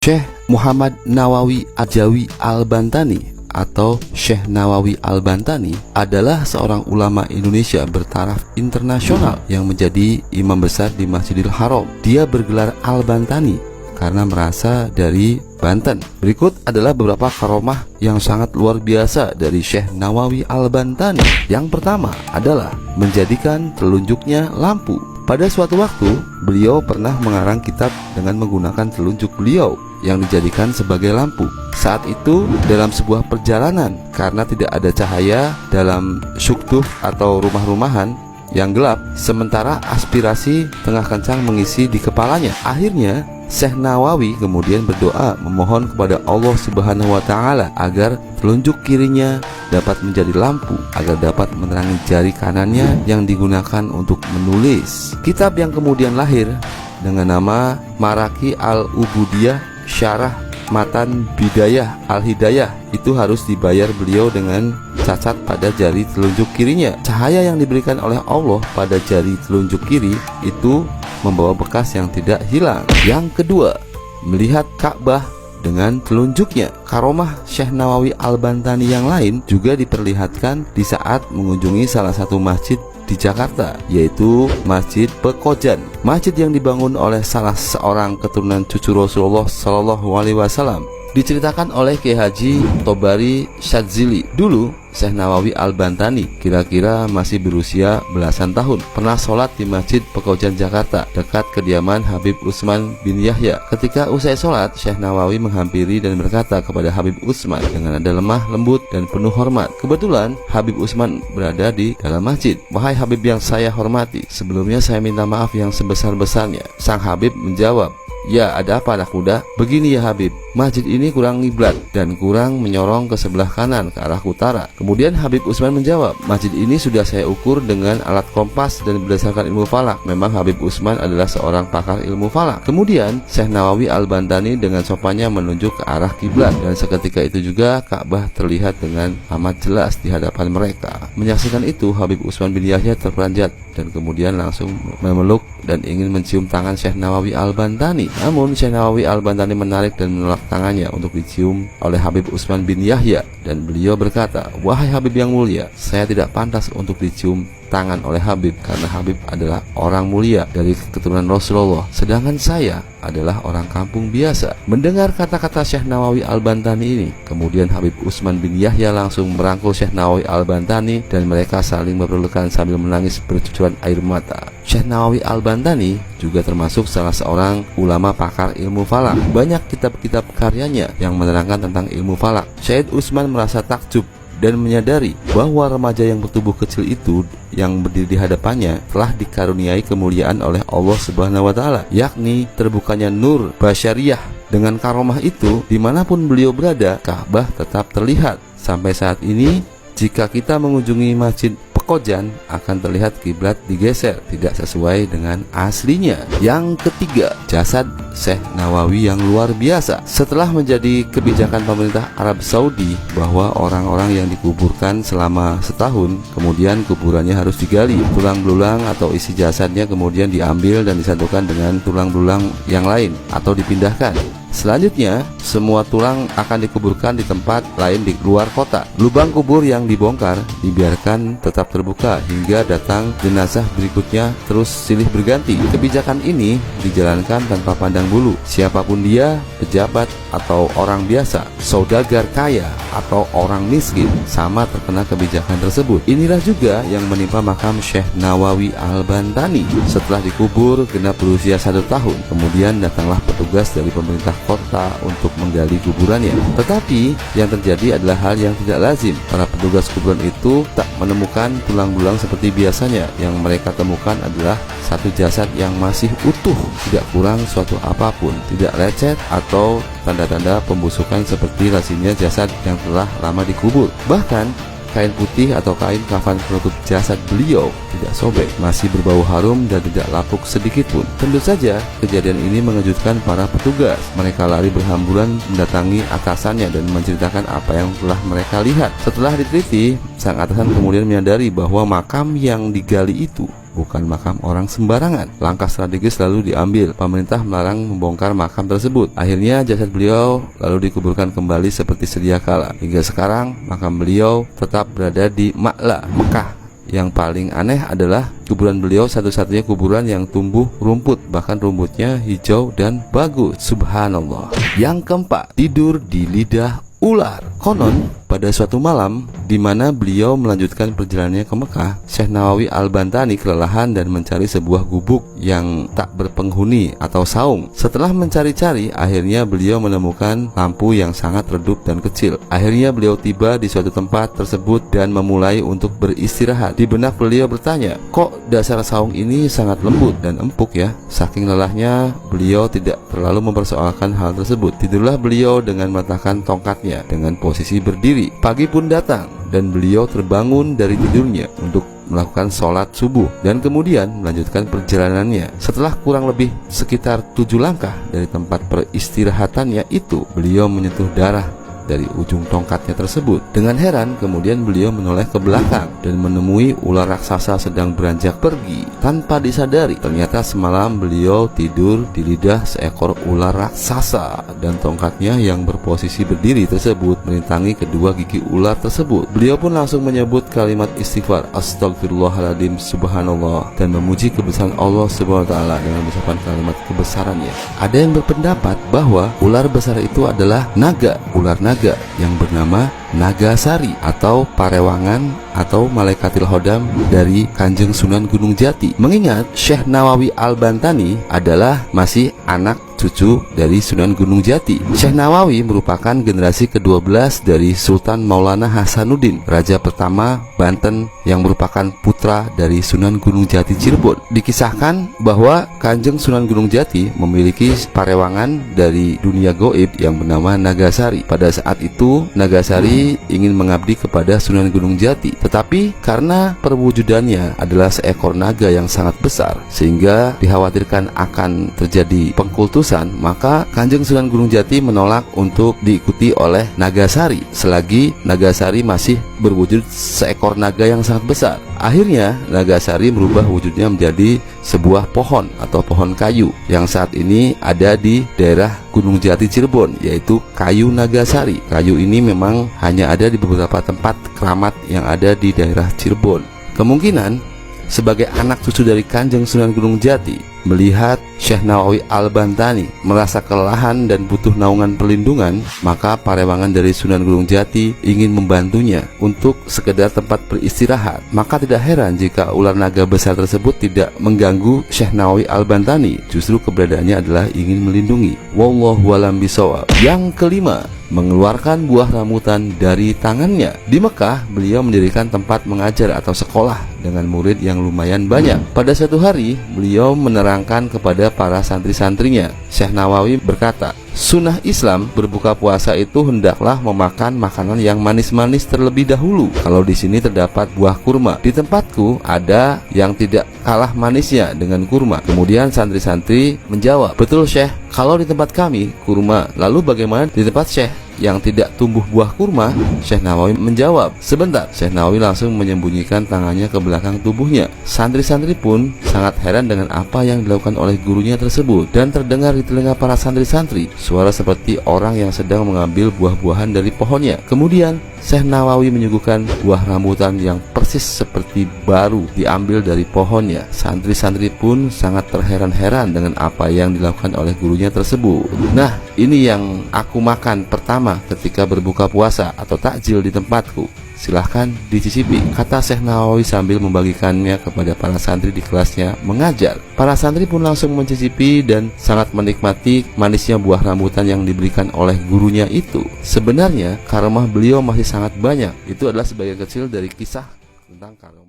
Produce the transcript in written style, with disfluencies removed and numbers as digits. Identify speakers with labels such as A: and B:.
A: Syekh Muhammad Nawawi Ajawi Al-Bantani atau Syekh Nawawi Al-Bantani adalah seorang ulama Indonesia bertaraf internasional yang menjadi imam besar di Masjidil Haram. Dia bergelar Al-Bantani karena merasa dari Banten. Berikut adalah beberapa karomah yang sangat luar biasa dari Syekh Nawawi Al-Bantani. Yang pertama adalah menjadikan telunjuknya lampu. Pada suatu waktu, beliau pernah mengarang kitab dengan menggunakan telunjuk beliau yang dijadikan sebagai lampu. Saat itu dalam sebuah perjalanan, karena tidak ada cahaya dalam syuktuh atau rumah-rumahan yang gelap, sementara aspirasi tengah kencang mengisi di kepalanya. Akhirnya Syekh Nawawi kemudian berdoa memohon kepada Allah Subhanahu wa Ta'ala agar telunjuk kirinya dapat menjadi lampu, agar dapat menerangi jari kanannya yang digunakan untuk menulis. Kitab yang kemudian lahir dengan nama Maraki Al-Ubudiyah Syarah Matan Bidayah Al-Hidayah itu harus dibayar beliau dengan cacat pada jari telunjuk kirinya. Cahaya yang diberikan oleh Allah pada jari telunjuk kiri itu membawa bekas yang tidak hilang. Yang kedua, melihat Ka'bah dengan telunjuknya. Karomah Syekh Nawawi Al-Bantani yang lain juga diperlihatkan di saat mengunjungi salah satu masjid di Jakarta, yaitu Masjid Pekojan. Masjid yang dibangun oleh salah seorang keturunan cucu Rasulullah Shallallahu Alaihi Wasallam. Diceritakan oleh Kiai Haji Tobari Syadzili, dulu Syekh Nawawi Al-Bantani kira-kira masih berusia belasan tahun, pernah sholat di Masjid Pekojan Jakarta dekat kediaman Habib Utsman bin Yahya. Ketika usai sholat, Syekh Nawawi menghampiri dan berkata kepada Habib Utsman dengan nada lemah, lembut, dan penuh hormat. Kebetulan Habib Utsman berada di dalam masjid. "Wahai Habib yang saya hormati, sebelumnya saya minta maaf yang sebesar-besarnya." Sang Habib menjawab, "Ya, ada apa anak muda?" "Begini ya Habib, masjid ini kurang ngiblat dan kurang menyorong ke sebelah kanan ke arah utara." Kemudian Habib Utsman menjawab, "Masjid ini sudah saya ukur dengan alat kompas dan berdasarkan ilmu falak." Memang Habib Utsman adalah seorang pakar ilmu falak. Kemudian Syekh Nawawi Al-Bantani dengan sopannya menunjuk ke arah kiblat, dan seketika itu juga Ka'bah terlihat dengan amat jelas di hadapan mereka. Menyaksikan itu, Habib Utsman bin Yahya terperanjat dan kemudian langsung memeluk dan ingin mencium tangan Syekh Nawawi Al-Bantani. Namun Syekh Nawawi Al-Bantani menarik dan menolak tangannya untuk dicium oleh Habib Utsman bin Yahya, dan beliau berkata, "Wahai Habib yang mulia, saya tidak pantas untuk dicium tangan oleh Habib karena Habib adalah orang mulia dari keturunan Rasulullah, sedangkan saya adalah orang kampung biasa." Mendengar kata-kata Syekh Nawawi Al-Bantani ini, kemudian Habib Utsman bin Yahya langsung merangkul Syekh Nawawi Al-Bantani dan mereka saling berpelukan sambil menangis bercucuran air mata. Syekh Nawawi Al-Bantani juga termasuk salah seorang ulama pakar ilmu falak. Banyak kitab-kitab karyanya yang menerangkan tentang ilmu falak. Syekh Utsman merasa takjub dan menyadari bahwa remaja yang bertubuh kecil itu yang berdiri di hadapannya telah dikaruniai kemuliaan oleh Allah Subhanahu wa Ta'ala, yakni terbukanya nur basyariyah. Dengan karomah itu, dimanapun beliau berada, Ka'bah tetap terlihat. Sampai saat ini, jika kita mengunjungi Masjid Pekojan, akan terlihat kiblat digeser, tidak sesuai dengan aslinya. Yang ketiga, jasad Syekh Nawawi yang luar biasa. Setelah menjadi kebijakan pemerintah Arab Saudi bahwa orang-orang yang dikuburkan selama setahun, kemudian kuburannya harus digali, tulang belulang atau isi jasadnya kemudian diambil dan disatukan dengan tulang belulang yang lain atau dipindahkan. Selanjutnya, semua tulang akan dikuburkan di tempat lain di luar kota. Lubang kubur yang dibongkar dibiarkan tetap terbuka hingga datang jenazah berikutnya, terus silih berganti. Kebijakan ini dijalankan tanpa pandang bulu. Siapapun dia, pejabat atau orang biasa, saudagar kaya atau orang miskin, sama terkena kebijakan tersebut. Inilah juga yang menimpa makam Syekh Nawawi Al-Bantani. Setelah dikubur genap berusia 1 tahun, kemudian datanglah petugas dari pemerintah kota untuk menggali kuburannya. Tetapi yang terjadi adalah hal yang tidak lazim. Para petugas kuburan itu tak menemukan tulang belulang seperti biasanya. Yang mereka temukan adalah satu jasad yang masih utuh, tidak kurang suatu apapun, tidak lecet atau tanda-tanda pembusukan seperti lazimnya jasad yang telah lama dikubur. Bahkan kain putih atau kain kafan penutup jasad beliau tidak sobek, masih berbau harum dan tidak lapuk sedikit pun. Tentu saja kejadian ini mengejutkan para petugas. Mereka lari berhamburan mendatangi atasannya dan menceritakan apa yang telah mereka lihat. Setelah diteliti, sang atasan kemudian menyadari bahwa makam yang digali itu bukan makam orang sembarangan. Langkah strategis lalu diambil. Pemerintah melarang membongkar makam tersebut. Akhirnya jasad beliau lalu dikuburkan kembali seperti sedia kala. Hingga sekarang makam beliau tetap berada di Ma'la, Mekah. Yang paling aneh adalah kuburan beliau satu-satunya kuburan yang tumbuh rumput, bahkan rumputnya hijau dan bagus. Subhanallah. Yang keempat, tidur di lidah ular. Konon pada suatu malam di mana beliau melanjutkan perjalanannya ke Mekah, Syekh Nawawi Al-Bantani kelelahan dan mencari sebuah gubuk yang tak berpenghuni atau saung. Setelah mencari-cari, akhirnya beliau menemukan lampu yang sangat redup dan kecil. Akhirnya beliau tiba di suatu tempat tersebut dan memulai untuk beristirahat. Di benak beliau bertanya, kok dasar saung ini sangat lembut dan empuk ya? Saking lelahnya, beliau tidak terlalu mempersoalkan hal tersebut. Tidurlah beliau dengan meletakkan tongkatnya dengan posisi berdiri. Pagi pun datang dan beliau terbangun dari tidurnya untuk melakukan sholat subuh dan kemudian melanjutkan perjalanannya. Setelah kurang lebih sekitar 7 langkah dari tempat peristirahatannya itu, beliau menyentuh darah dari ujung tongkatnya tersebut. Dengan heran kemudian beliau menoleh ke belakang dan menemui ular raksasa sedang beranjak pergi. Tanpa disadari, ternyata semalam beliau tidur di lidah seekor ular raksasa dan tongkatnya yang berposisi berdiri tersebut merintangi kedua gigi ular tersebut. Beliau pun langsung menyebut kalimat istighfar, astagfirullahaladzim, subhanallah, dan memuji kebesaran Allah subhanahu wa ta'ala dengan mengucapkan kalimat kebesarannya. Ada yang berpendapat bahwa ular besar itu adalah naga, ular naga yang bernama Nagasari atau Parewangan atau Malaikatil Hodam dari Kanjeng Sunan Gunung Jati. Mengingat Syekh Nawawi Al-Bantani adalah masih anak cucu dari Sunan Gunung Jati. Syekh Nawawi merupakan generasi ke-12 dari Sultan Maulana Hasanuddin, raja pertama Banten yang merupakan putra dari Sunan Gunung Jati Cirebon. Dikisahkan bahwa Kanjeng Sunan Gunung Jati memiliki parewangan dari dunia goib yang bernama Nagasari. Pada saat itu Nagasari ingin mengabdi kepada Sunan Gunung Jati, tetapi karena perwujudannya adalah seekor naga yang sangat besar sehingga dikhawatirkan akan terjadi pengkultusan, maka Kanjeng Sunan Gunung Jati menolak untuk diikuti oleh Nagasari selagi Nagasari masih berwujud seekor naga yang sangat besar. Akhirnya Nagasari merubah wujudnya menjadi sebuah pohon atau pohon kayu yang saat ini ada di daerah Gunung Jati Cirebon, yaitu kayu Nagasari. Kayu ini memang hanya ada di beberapa tempat keramat yang ada di daerah Cirebon. Kemungkinan sebagai anak cucu dari Kanjeng Sunan Gunung Jati melihat Syekh Nawawi Al-Bantani merasa kelelahan dan butuh naungan perlindungan, maka parewangan dari Sunan Gunung Jati ingin membantunya untuk sekedar tempat beristirahat. Maka tidak heran jika ular naga besar tersebut tidak mengganggu Syekh Nawawi Al-Bantani, justru keberadaannya adalah ingin melindungi. Wallahu a'lam bishawab. Yang kelima, mengeluarkan buah rambutan dari tangannya. Di Mekah, beliau mendirikan tempat mengajar atau sekolah dengan murid yang lumayan banyak. Pada suatu hari, beliau menerangkan kepada para santri-santrinya. Syekh Nawawi berkata, sunnah Islam berbuka puasa itu hendaklah memakan makanan yang manis-manis terlebih dahulu. Kalau di sini terdapat buah kurma, di tempatku ada yang tidak kalah manisnya dengan kurma. Kemudian santri-santri menjawab, betul Syekh, kalau di tempat kami kurma, lalu bagaimana di tempat Syekh yang tidak tumbuh buah kurma? Syekh Nawawi menjawab, sebentar. Syekh Nawawi langsung menyembunyikan tangannya ke belakang tubuhnya. Santri-santri pun sangat heran dengan apa yang dilakukan oleh gurunya tersebut, dan terdengar di telinga para santri-santri suara seperti orang yang sedang mengambil buah-buahan dari pohonnya. Kemudian Syekh Nawawi menyuguhkan buah rambutan yang persis seperti baru diambil dari pohonnya. Santri-santri pun sangat terheran-heran dengan apa yang dilakukan oleh gurunya tersebut. Nah, ini yang aku makan pertama ketika berbuka puasa atau takjil di tempatku. Silahkan dicicipi, kata Syekh Nawawi sambil membagikannya kepada para santri di kelasnya mengajar. Para santri pun langsung mencicipi dan sangat menikmati manisnya buah rambutan yang diberikan oleh gurunya itu. Sebenarnya karomah beliau masih sangat banyak. Itu adalah sebagian kecil dari kisah tentang karomah.